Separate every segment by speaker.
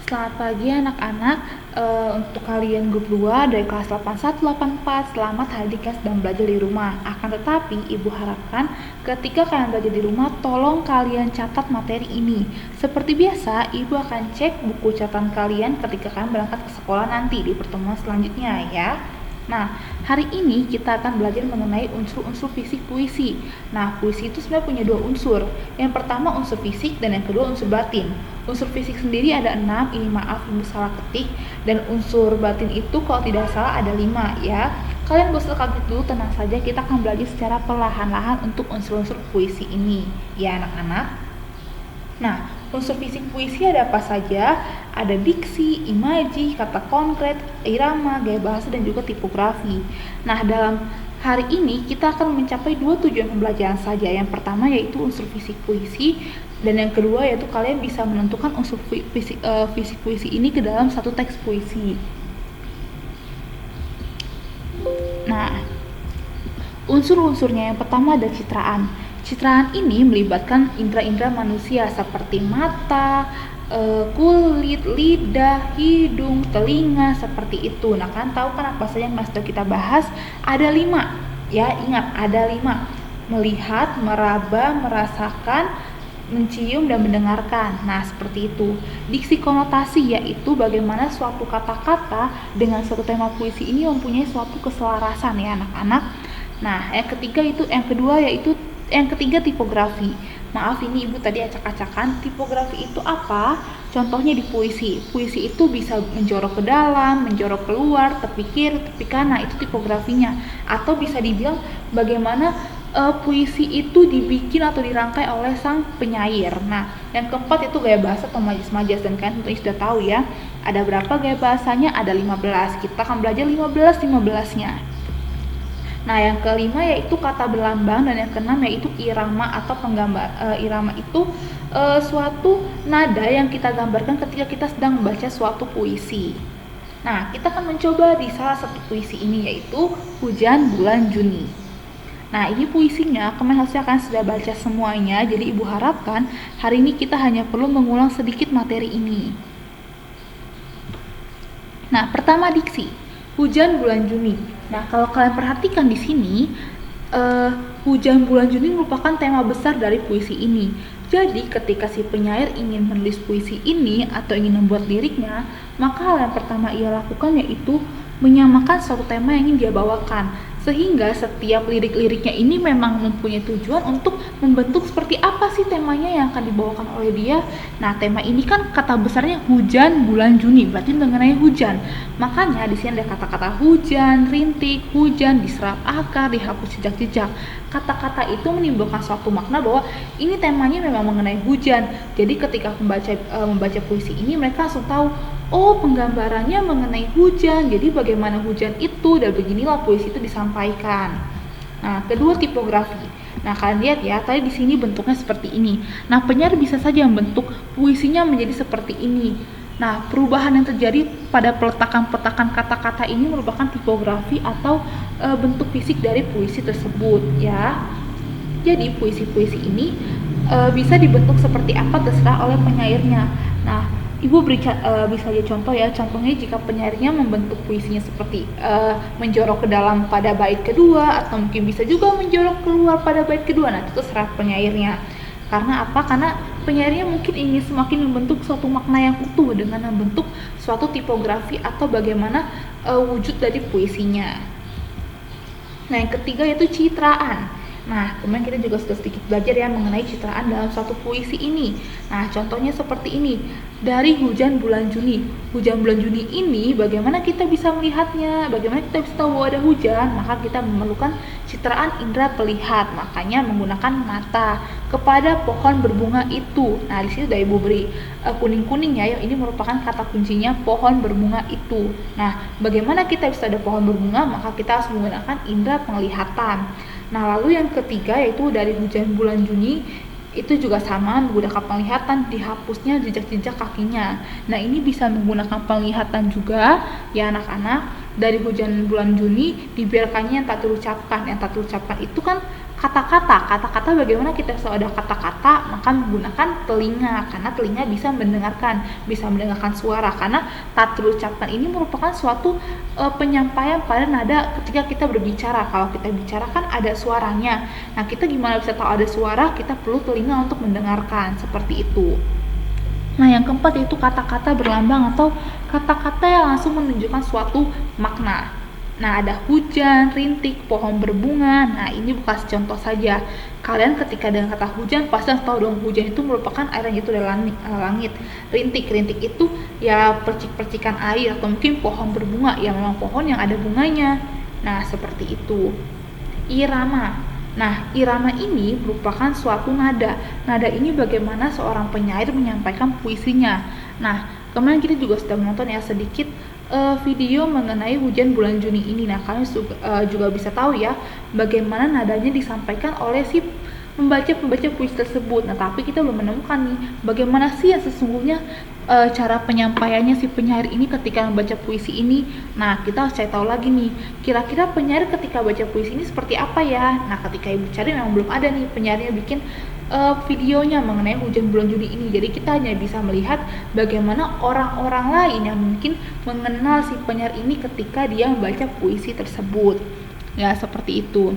Speaker 1: Selamat pagi anak-anak. Untuk kalian grup 2 dari kelas 8184, selamat hari ini kalian sedang belajar di rumah. Akan tetapi ibu harapkan ketika kalian belajar di rumah, tolong kalian catat materi ini. Seperti biasa, ibu akan cek buku catatan kalian ketika kalian berangkat ke sekolah nanti di pertemuan selanjutnya ya. Nah, hari ini kita akan belajar mengenai unsur-unsur fisik puisi. Nah, puisi itu sebenarnya punya dua unsur. Yang pertama unsur fisik dan yang kedua unsur batin. Unsur fisik sendiri ada 6, ini maaf ibu salah ketik. Dan unsur batin itu kalau tidak salah ada 5 ya. Kalian gak usah kaget dulu, tenang saja, kita akan belajar secara perlahan-lahan untuk unsur-unsur puisi ini ya anak-anak. Nah, unsur fisik puisi ada apa saja? Ada diksi, imaji, kata konkret, irama, gaya bahasa, dan juga tipografi. Nah, dalam hari ini kita akan mencapai 2 tujuan pembelajaran saja. Yang pertama yaitu unsur fisik puisi, dan yang kedua yaitu kalian bisa menentukan unsur fisik puisi ini ke dalam satu teks puisi. Nah, unsur-unsurnya yang pertama ada citraan. Citraan ini melibatkan indera-indera manusia seperti mata, kulit, lidah, hidung, telinga, seperti itu. Nah, kan tahu kan apa saja yang sudah kita bahas? Ada 5. Ya, ingat ada 5. Melihat, meraba, merasakan, mencium, dan mendengarkan. Nah, seperti itu. Diksi konotasi yaitu bagaimana suatu kata-kata dengan suatu tema puisi ini mempunyai suatu keselarasan ya anak-anak. Nah, yang ketiga tipografi. Maaf ini ibu tadi acak-acakan. Tipografi itu apa? Contohnya di puisi. Puisi itu bisa menjorok ke dalam, menjorok keluar, tepi kiri, tepi kanan, itu tipografinya. Atau bisa dibilang bagaimana puisi itu dibikin atau dirangkai oleh sang penyair. Nah, yang keempat itu gaya bahasa atau majas-majas, dan kalian tentunya sudah tahu ya. Ada berapa gaya bahasanya? Ada 15. Kita akan belajar 15-15-nya. Nah, yang kelima yaitu kata berlambang, dan yang keenam yaitu irama atau irama itu suatu nada yang kita gambarkan ketika kita sedang membaca suatu puisi. Nah, kita akan mencoba di salah satu puisi ini yaitu Hujan Bulan Juni. Nah, ini puisinya, kalian harusnya akan sudah baca semuanya, jadi ibu harapkan hari ini kita hanya perlu mengulang sedikit materi ini. Nah, pertama diksi. Hujan bulan Juni. Nah, kalau kalian perhatikan di sini, hujan bulan Juni merupakan tema besar dari puisi ini. Jadi, ketika si penyair ingin menulis puisi ini atau ingin membuat liriknya, maka hal yang pertama ia lakukan yaitu menyamakan suatu tema yang ingin dia bawakan. Sehingga setiap lirik-liriknya ini memang mempunyai tujuan untuk membentuk seperti apa sih temanya yang akan dibawakan oleh dia. Nah, tema ini kan kata besarnya hujan bulan Juni, berarti mengenai hujan. Makanya di sini ada kata-kata hujan, rintik, hujan, diserap akar, dihapus jejak-jejak. Kata-kata itu menimbulkan suatu makna bahwa ini temanya memang mengenai hujan. Jadi ketika membaca puisi ini, mereka langsung tahu, oh, penggambarannya mengenai hujan, jadi bagaimana hujan itu, dan beginilah puisi itu disampaikan. Nah, kedua tipografi. Nah, kalian lihat ya, tadi di sini bentuknya seperti ini. Nah, penyair bisa saja membentuk puisinya menjadi seperti ini. Nah, perubahan yang terjadi pada peletakan-peletakan kata-kata ini merupakan tipografi atau bentuk fisik dari puisi tersebut ya. Jadi, puisi-puisi ini bisa dibentuk seperti apa terserah oleh penyairnya. Nah, ibu bisa aja contoh ya. Contohnya jika penyairnya membentuk puisinya seperti menjorok ke dalam pada bait kedua, atau mungkin bisa juga menjorok keluar pada bait kedua. Nah, itu terserah penyairnya. Karena apa? Karena penyairnya mungkin ingin semakin membentuk suatu makna yang utuh dengan membentuk suatu tipografi atau bagaimana wujud dari puisinya. Nah, yang ketiga yaitu citraan. Nah, kemarin kita juga sudah sedikit belajar ya mengenai citraan dalam suatu puisi ini. Nah, contohnya seperti ini. Dari hujan bulan Juni. Hujan bulan Juni ini bagaimana kita bisa melihatnya? Bagaimana kita bisa tahu bahwa ada hujan? Maka kita memerlukan citraan indera pelihat. Makanya menggunakan mata kepada pohon berbunga itu. Nah, di sini sudah ibu beri kuning-kuning ya. Ini merupakan kata kuncinya pohon berbunga itu. Nah, bagaimana kita bisa ada pohon berbunga? Maka kita harus menggunakan indera penglihatan. Nah, lalu yang ketiga yaitu dari hujan bulan Juni, itu juga sama menggunakan penglihatan, dihapusnya jejak-jejak kakinya. Nah, ini bisa menggunakan penglihatan juga ya anak-anak. Dari hujan bulan Juni dibiarkannya yang tak terucapkan. Yang tak terucapkan itu kan Kata-kata bagaimana kita selalu ada kata-kata, maka menggunakan telinga, karena telinga bisa mendengarkan suara, karena tak terucapkan ini merupakan suatu penyampaian pada nada ketika kita berbicara. Kalau kita bicara kan ada suaranya, nah kita gimana bisa tahu ada suara? Kita perlu telinga untuk mendengarkan, seperti itu. Nah, yang keempat yaitu kata-kata berlambang atau kata-kata yang langsung menunjukkan suatu makna. Nah, ada hujan, rintik, pohon berbunga. Nah, ini bukan contoh saja. Kalian ketika dengan kata hujan pasti tahu dong, hujan itu merupakan air yang jatuh dari langit. Rintik itu ya percik-percikan air, atau mungkin pohon berbunga, ya memang pohon yang ada bunganya. Nah, seperti itu. Irama. Nah, irama ini merupakan suatu nada. Nada ini bagaimana seorang penyair menyampaikan puisinya. Nah, kemarin kita juga sudah menonton ya sedikit video mengenai hujan bulan Juni ini. Nah, kalian juga bisa tahu ya bagaimana nadanya disampaikan oleh si pembaca puisi tersebut. Nah, tapi kita belum menemukan nih bagaimana sih yang sesungguhnya cara penyampaiannya si penyair ini ketika membaca puisi ini. Nah, kita harus cari tahu lagi nih, kira-kira penyair ketika baca puisi ini seperti apa ya. Nah, ketika ibu cari memang belum ada nih penyairnya bikin videonya mengenai hujan bulan Juni ini. Jadi kita hanya bisa melihat bagaimana orang-orang lain yang mungkin mengenal si penyair ini ketika dia membaca puisi tersebut. Ya, seperti itu.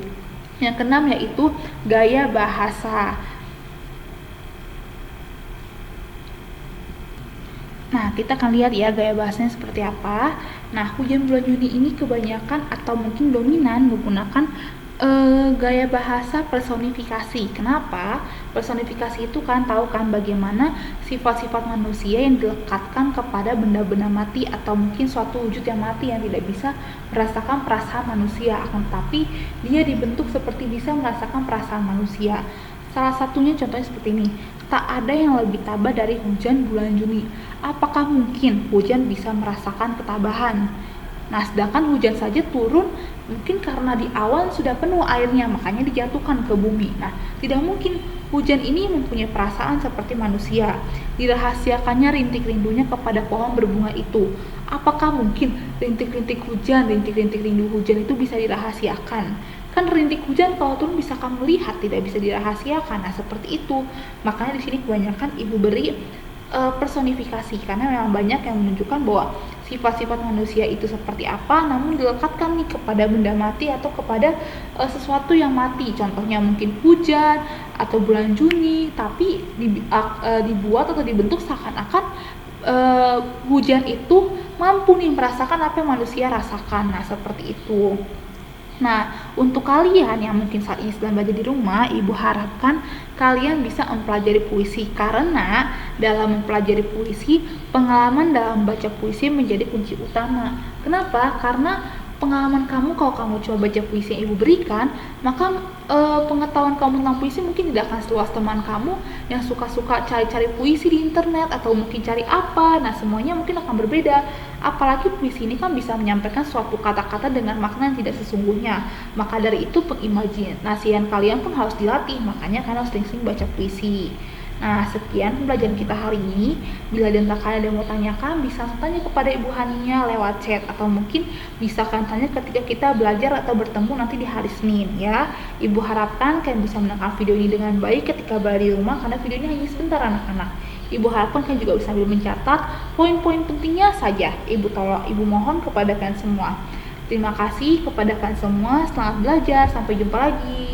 Speaker 1: Yang keenam yaitu gaya bahasa. Nah, kita akan lihat ya gaya bahasanya seperti apa. Nah, hujan bulan Juni ini kebanyakan atau mungkin dominan menggunakan gaya bahasa personifikasi. Kenapa? Personifikasi itu kan tahu kan bagaimana sifat-sifat manusia yang dilekatkan kepada benda-benda mati atau mungkin suatu wujud yang mati yang tidak bisa merasakan perasaan manusia, akan tetapi dia dibentuk seperti bisa merasakan perasaan manusia. Salah satunya contohnya seperti ini. Tak ada yang lebih tabah dari hujan bulan Juni. Apakah mungkin hujan bisa merasakan ketabahan? Nah, sedangkan hujan saja turun mungkin karena di awan sudah penuh airnya, makanya dijatuhkan ke bumi. Nah, tidak mungkin hujan ini mempunyai perasaan seperti manusia. Dirahasiakannya rintik rindunya kepada pohon berbunga itu. Apakah mungkin rintik-rintik rindu hujan itu bisa dirahasiakan? Kan rintik hujan kalau turun bisa kamu lihat, tidak bisa dirahasiakan. Nah, seperti itu. Makanya di sini kebanyakan ibu beri personifikasi, karena memang banyak yang menunjukkan bahwa sifat-sifat manusia itu seperti apa, namun dilekatkan nih kepada benda mati atau kepada sesuatu yang mati. Contohnya mungkin hujan atau bulan Juni, tapi dibuat atau dibentuk seakan-akan hujan itu mampu nih merasakan apa yang manusia rasakan. Nah, seperti itu. Nah, untuk kalian yang mungkin saat ini sedang belajar di rumah, ibu harapkan kalian bisa mempelajari puisi, karena dalam mempelajari puisi, pengalaman dalam baca puisi menjadi kunci utama. Kenapa? Karena pengalaman kamu kalau kamu coba baca puisi yang ibu berikan, maka pengetahuan kamu tentang puisi mungkin tidak akan seluas teman kamu yang suka-suka cari-cari puisi di internet atau mungkin cari apa. Nah, semuanya mungkin akan berbeda. Apalagi puisi ini kan bisa menyampaikan suatu kata-kata dengan makna yang tidak sesungguhnya. Maka dari itu pengimajinasian kalian pun harus dilatih. Makanya kalian harus sering-sering baca puisi. Nah, sekian pembelajaran kita hari ini. Bila kalian ada yang mau tanyakan, bisa tanya kepada Ibu Haninya lewat chat, atau mungkin bisa kalian tanya ketika kita belajar atau bertemu nanti di hari Senin ya. Ibu harapkan kalian bisa mendengar video ini dengan baik ketika berada di rumah, karena videonya hanya sebentar anak-anak. Ibu harapkan kalian juga bisa sambil mencatat poin-poin pentingnya saja. Ibu mohon kepada kalian semua. Terima kasih kepada kalian semua. Selamat belajar. Sampai jumpa lagi.